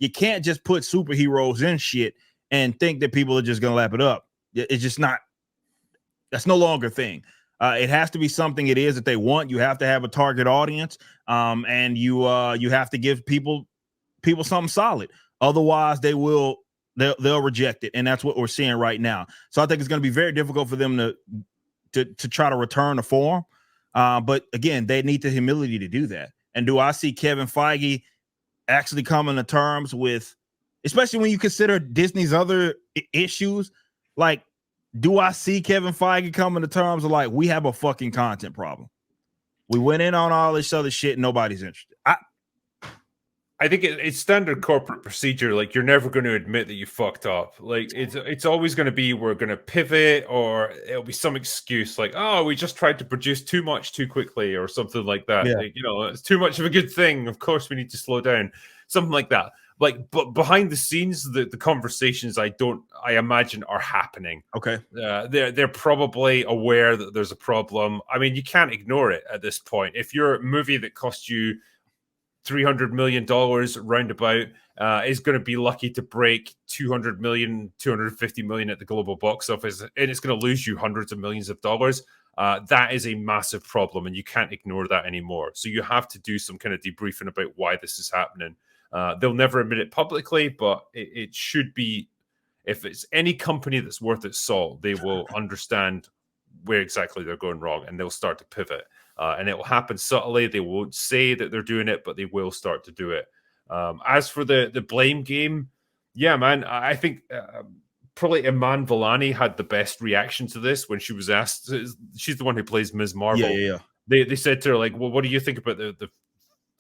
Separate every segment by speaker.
Speaker 1: you can't just put superheroes in shit and think that people are just going to lap it up. It's just not. That's no longer a thing. It has to be something it is that they want. You have to have a target audience, and you have to give people something solid. Otherwise, they'll reject it, and that's what we're seeing right now. So I think it's going to be very difficult for them to try to return the form. But again, they need the humility to do that. And do I see Kevin Feige actually coming to terms with, especially when you consider Disney's other issues, like? Do I see Kevin Feige coming to terms of like, we have a fucking content problem? We went in on all this other shit. And nobody's interested.
Speaker 2: I think it's standard corporate procedure. Like, you're never going to admit that you fucked up. Like, it's always going to be, we're going to pivot, or it'll be some excuse like, oh, we just tried to produce too much too quickly, or something like that.
Speaker 1: Yeah.
Speaker 2: Like, it's too much of a good thing. Of course we need to slow down. Something like that. Like, but behind the scenes, the conversations I imagine are happening.
Speaker 1: Okay.
Speaker 2: They're probably aware that there's a problem. I mean, you can't ignore it at this point. If your movie that cost you $300 million roundabout is going to be lucky to break 200 million, 250 million at the global box office, and it's going to lose you hundreds of millions of dollars, that is a massive problem, and you can't ignore that anymore. So you have to do some kind of debriefing about why this is happening. They'll never admit it publicly, but it should be, if it's any company that's worth its salt, they will understand where exactly they're going wrong, and they'll start to pivot. And it will happen subtly. They won't say that they're doing it, but they will start to do it. As for the blame game, yeah, man, I think probably Iman Vellani had the best reaction to this when she was asked. She's the one who plays Ms. Marvel.
Speaker 1: Yeah.
Speaker 2: They said to her, like, well, what do you think about the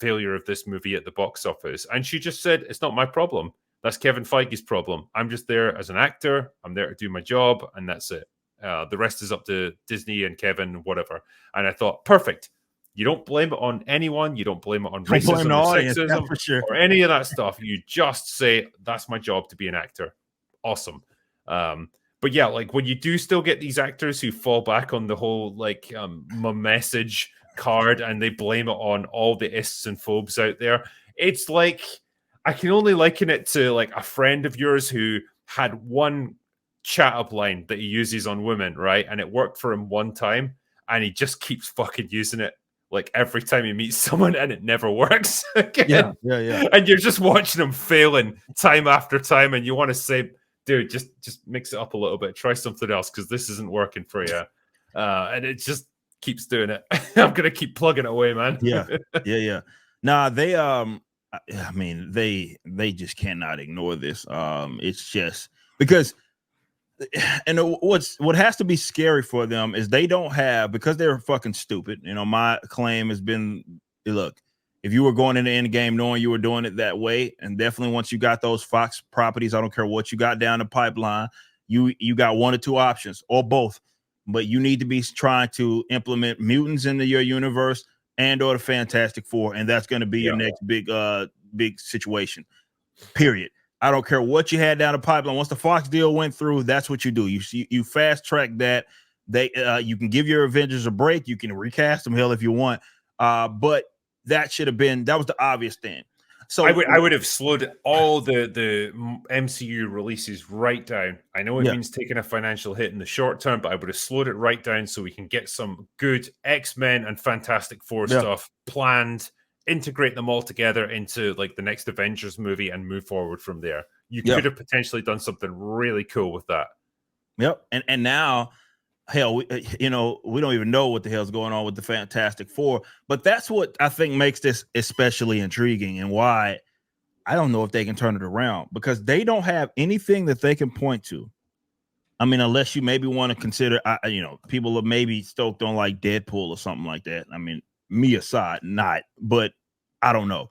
Speaker 2: failure of this movie at the box office? And she just said, it's not my problem. That's Kevin Feige's problem. I'm just there as an actor. I'm there to do my job, and that's it. The rest is up to Disney and Kevin, whatever. And I thought, perfect. You don't blame it on anyone. You don't blame it on racism or sexism
Speaker 1: for sure.
Speaker 2: or any of that stuff. You just say, that's my job to be an actor. Awesome. But yeah, like, when you do still get these actors who fall back on the whole, like, my message card, and they blame it on all the ists and phobes out there, it's like, I can only liken it to like a friend of yours who had one chat up line that he uses on women, right? And it worked for him one time, and he just keeps fucking using it like every time he meets someone, and it never works again.
Speaker 1: Yeah.
Speaker 2: And you're just watching him failing time after time, and you want to say, dude, just mix it up a little bit, try something else, because this isn't working for you. And it just keeps doing it. I'm gonna keep plugging it away, man.
Speaker 1: Yeah. Nah, they I mean, they just cannot ignore this. It's just because, and what has to be scary for them is they don't have, because they're fucking stupid. My claim has been, look, if you were going into Endgame knowing you were doing it that way, and definitely once you got those Fox properties, I don't care what you got down the pipeline, you got one or two options or both, but you need to be trying to implement mutants into your universe and or the Fantastic Four, and that's going to be your next big situation, period. I don't care what you had down the pipeline. Once the Fox deal went through, that's what you do. You fast track that. You can give your Avengers a break. You can recast them, hell, if you want. But that should have been, that was the obvious thing. So
Speaker 2: I would have slowed all the MCU releases right down. I know it means taking a financial hit in the short term, but I would have slowed it right down so we can get some good X-Men and Fantastic Four stuff planned, integrate them all together into like the next Avengers movie, and move forward from there. You could have potentially done something really cool with that.
Speaker 1: Yep. And now, hell, we don't even know what the hell's going on with the Fantastic Four, but that's what I think makes this especially intriguing, and why I don't know if they can turn it around, because they don't have anything that they can point to. I mean, unless you maybe want to consider, people are maybe stoked on like Deadpool or something like that. I mean, me aside, not, but I don't know.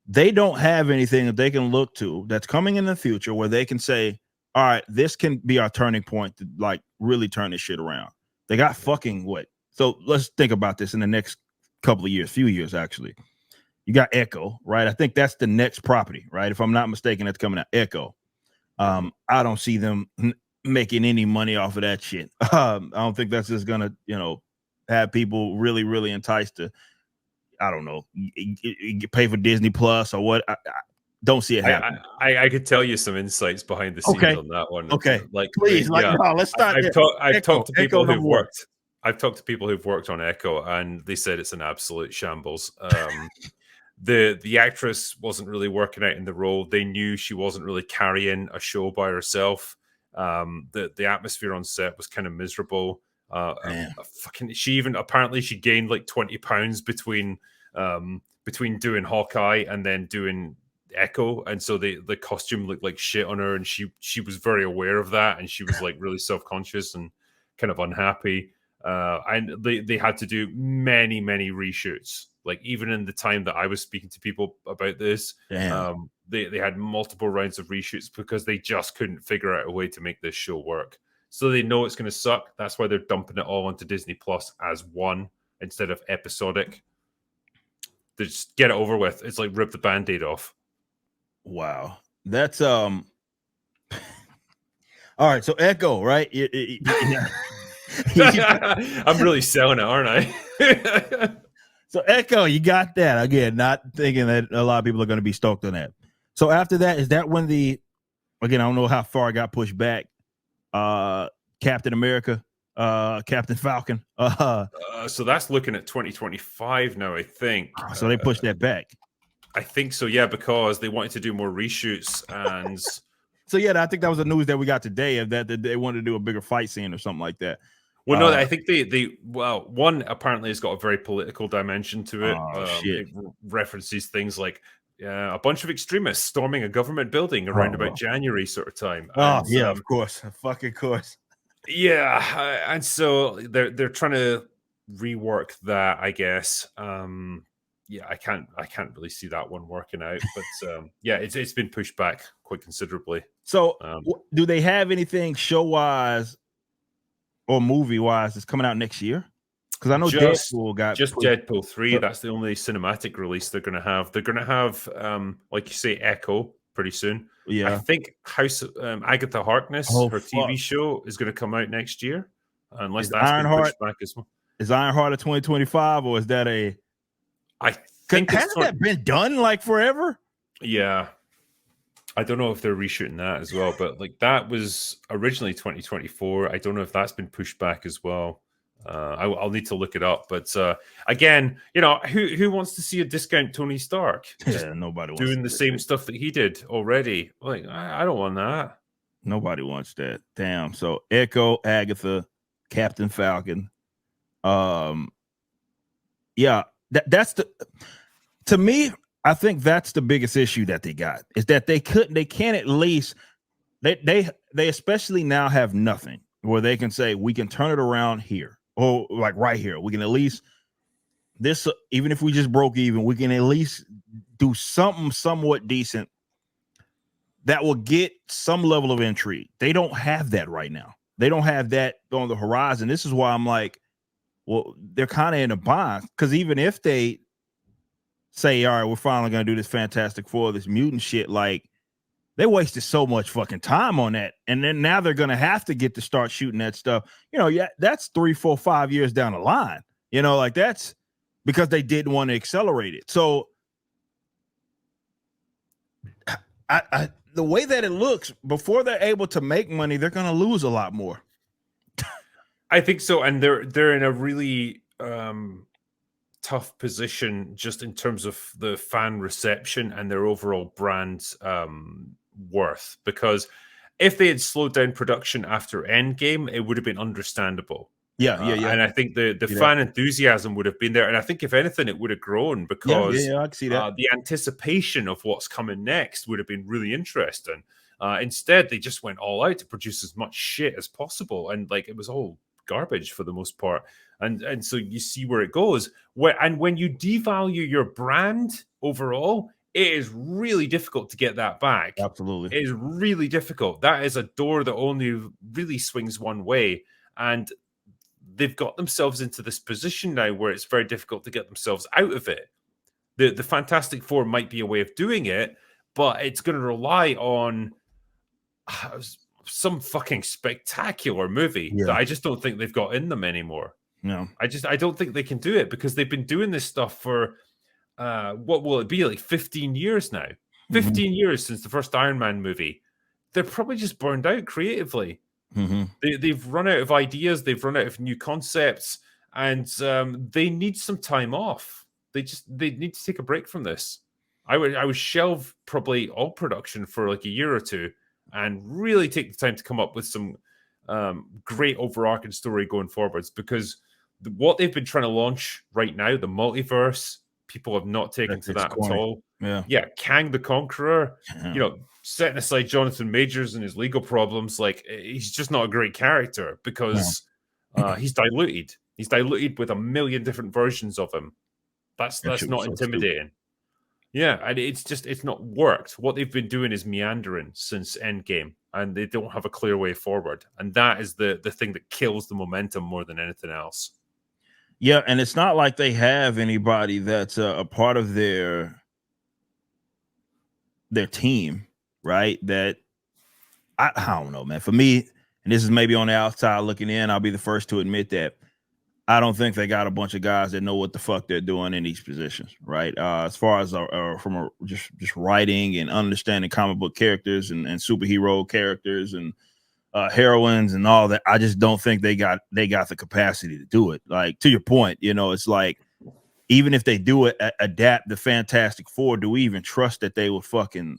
Speaker 1: They don't have anything that they can look to that's coming in the future where they can say, all right, this can be our turning point to like really turn this shit around. They got fucking what? So let's think about this in the next few years, actually. You got Echo, right? I think that's the next property, right? If I'm not mistaken, that's coming out. Echo. I don't see them making any money off of that shit. I don't think that's just gonna, have people really, really enticed to, I don't know, pay for Disney Plus or what. don't see it happen.
Speaker 2: I could tell you some insights behind the scenes on that one.
Speaker 1: Okay,
Speaker 2: like
Speaker 1: please,
Speaker 2: yeah,
Speaker 1: no, let's start.
Speaker 2: I've talked to people who've
Speaker 1: one.
Speaker 2: worked. I've talked to people who've worked on Echo, and they said it's an absolute shambles. The actress wasn't really working out in the role. They knew she wasn't really carrying a show by herself. The atmosphere on set was kind of miserable. She gained like 20 pounds between doing Hawkeye and then doing Echo, and so the costume looked like shit on her, and she was very aware of that, and she was like really self-conscious and kind of unhappy. And they had to do many reshoots. Like even in the time that I was speaking to people about this, they had multiple rounds of reshoots because they just couldn't figure out a way to make this show work. So they know it's going to suck. That's why they're dumping it all onto Disney Plus as one instead of episodic. They just get it over with. It's like rip the Band-Aid off.
Speaker 1: Wow. That's all right. So Echo, right?
Speaker 2: I'm really selling it, aren't I?
Speaker 1: So Echo, you got that. Again, not thinking that a lot of people are going to be stoked on that. So after that, is that when again, I don't know how far it got pushed back. Captain America, Captain Falcon.
Speaker 2: So that's looking at 2025 now, I think.
Speaker 1: So they pushed that back.
Speaker 2: I think so, yeah, because they wanted to do more reshoots and
Speaker 1: so yeah, I think that was the news that we got today of that they wanted to do a bigger fight scene or something like that.
Speaker 2: Well, no, I think one apparently has got a very political dimension to it. It references things like a bunch of extremists storming a government building around about January sort of time.
Speaker 1: And, yeah, of course, fucking course.
Speaker 2: Yeah, and so they're trying to rework that, I guess. Yeah, I can't really see that one working out, but yeah, it's been pushed back quite considerably.
Speaker 1: So, do they have anything show wise or movie wise that's coming out next year? Because I know Deadpool got
Speaker 2: Deadpool 3. That's the only cinematic release they're going to have. They're going to have, like you say, Echo pretty soon.
Speaker 1: Yeah,
Speaker 2: I think House Agatha Harkness, her TV show, is going to come out next year, unless that's been pushed back as well.
Speaker 1: Is Ironheart a 2025 or is that a?
Speaker 2: I think
Speaker 1: hasn't that been done like forever?
Speaker 2: Yeah, I don't know if they're reshooting that as well, but like that was originally 2024. I don't know if that's been pushed back as well. I'll need to look it up. But again, who wants to see a discount Tony Stark?
Speaker 1: Yeah, nobody wants
Speaker 2: doing the same stuff that he did already. Like I don't want that.
Speaker 1: Nobody wants that. Damn. So Echo, Agatha, Captain Falcon. Yeah, that's to me, I think that's the biggest issue that they got is that they can't at least they especially now have nothing where they can say we can turn it around here or like right here. We can at least this, even if we just broke even, we can at least do something somewhat decent that will get some level of intrigue. They don't have that right now. They don't have that on the horizon. This is why I'm like, well, they're kind of in a bind because even if they say, all right, we're finally going to do this Fantastic Four, this mutant shit, like they wasted so much fucking time on that. And then now they're going to have to get to start shooting that stuff. Yeah, that's 3, 4, 5 years down the line, like that's because they didn't want to accelerate it. So the way that it looks, before they're able to make money, they're going to lose a lot more.
Speaker 2: I think so, and they're in a really tough position just in terms of the fan reception and their overall brand worth. Because if they had slowed down production after Endgame, it would have been understandable.
Speaker 1: Yeah.
Speaker 2: And I think the fan enthusiasm would have been there, and I think if anything, it would have grown because
Speaker 1: I can see that.
Speaker 2: The anticipation of what's coming next would have been really interesting. Instead, they just went all out to produce as much shit as possible, and like it was all garbage for the most part, and so you see where it goes. When you devalue your brand overall, it is really difficult to get that back.
Speaker 1: Absolutely,
Speaker 2: it is really difficult. That is a door that only really swings one way, and they've got themselves into this position now where it's very difficult to get themselves out of it. The Fantastic Four might be a way of doing it, but it's going to rely on some fucking spectacular movie that I just don't think they've got in them anymore.
Speaker 1: No,
Speaker 2: I don't think they can do it because they've been doing this stuff for what will it be, like 15 years now? 15 years since the first Iron Man movie. They're probably just burned out creatively. They've run out of ideas. They've run out of new concepts, and they need some time off. They need to take a break from this. I would shelve probably all production for like a year or two and really take the time to come up with some great overarching story going forwards, because what they've been trying to launch right now, the multiverse, people have not taken to that at all. Yeah, Kang the Conqueror, setting aside Jonathan Majors and his legal problems, like, he's just not a great character because he's diluted. He's diluted with a million different versions of him. That's not intimidating. Yeah, and it's not worked. What they've been doing is meandering since Endgame, and they don't have a clear way forward. And that is the thing that kills the momentum more than anything else.
Speaker 1: Yeah, and it's not like they have anybody that's a part of their team, right? That I don't know, man. For me, and this is maybe on the outside looking in, I'll be the first to admit that I don't think they got a bunch of guys that know what the fuck they're doing in these positions, right? As far as from just writing and understanding comic book characters and superhero characters and heroines and all that, I just don't think they got the capacity to do it. Like, to your point, it's like, even if they do it, adapt the Fantastic Four, do we even trust that they would fucking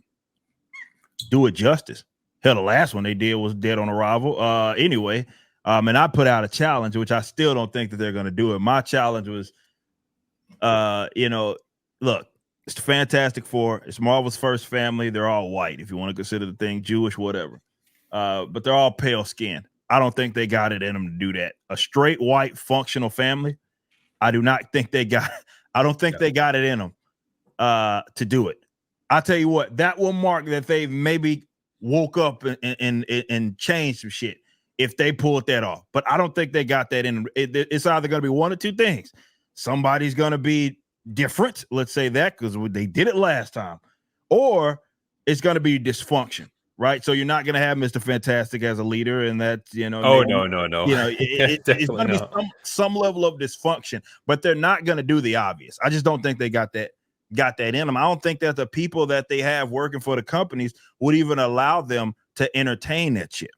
Speaker 1: do it justice? Hell, the last one they did was Dead on Arrival. Anyway. And I put out a challenge, which I still don't think that they're going to do it. My challenge was, look, it's the Fantastic Four. It's Marvel's first family. They're all white, if you want to consider the thing Jewish, whatever. But they're all pale skinned. I don't think they got it in them to do that. A straight white functional family, I do not think they got. I don't think they got it in them to do it. I'll tell you what, that will mark that they maybe woke up and changed some shit if they pulled that off. But I don't think they got that in. It's either going to be one or two things. Somebody's going to be different, let's say that, because they did it last time, or it's going to be dysfunction, right? So you're not going to have Mr. Fantastic as a leader, and that,
Speaker 2: no.
Speaker 1: It's going to be some level of dysfunction, but they're not going to do the obvious. I just don't think they got that in them. I don't think that the people that they have working for the companies would even allow them to entertain that shit.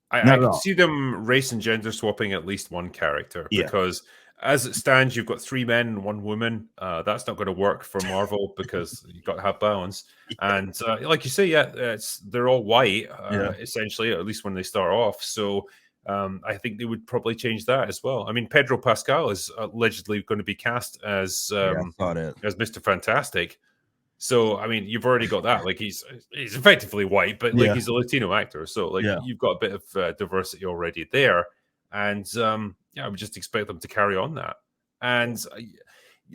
Speaker 2: I can see them race and gender swapping at least one character, because as it stands, you've got 3 men and 1 woman. That's not going to work for Marvel because you've got to have balance. And like you say, they're all white, essentially, at least when they start off. So I think they would probably change that as well. I mean, Pedro Pascal is allegedly going to be cast as Mr. Fantastic. So, I mean, you've already got that. Like, he's effectively white, but like he's a Latino actor. So, like, you've got a bit of diversity already there. And I would just expect them to carry on that. And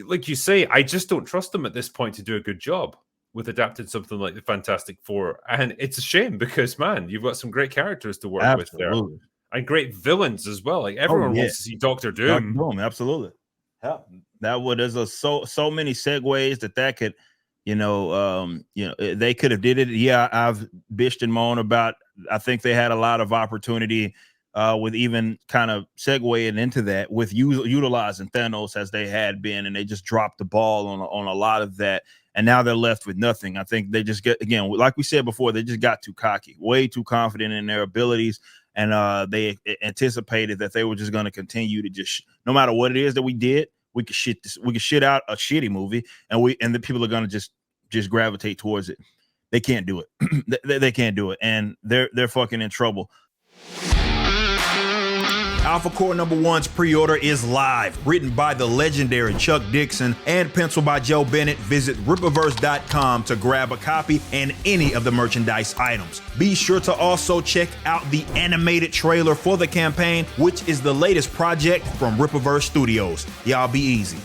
Speaker 2: like you say, I just don't trust them at this point to do a good job with adapting something like the Fantastic Four. And it's a shame because, man, you've got some great characters to work with there. And great villains as well. Like, everyone wants to see Dr. Doom.
Speaker 1: Dr. Doom, absolutely. There's so many segues that could. They could have did it. Yeah, I've bitched and moaned about. I think they had a lot of opportunity with even kind of segueing into that with utilizing Thanos as they had been, and they just dropped the ball on a lot of that, and now they're left with nothing. I think they just again, like we said before, they just got too cocky, way too confident in their abilities, and they anticipated that they were just going to continue to just, no matter what it is that we did. We could shit out a shitty movie, and the people are gonna just gravitate towards it. They can't do it. they can't do it, and they're fucking in trouble. Alpha Core #1's pre-order is live. Written by the legendary Chuck Dixon and penciled by Joe Bennett. Visit Rippaverse.com to grab a copy and any of the merchandise items. Be sure to also check out the animated trailer for the campaign, which is the latest project from Rippaverse Studios. Y'all be easy.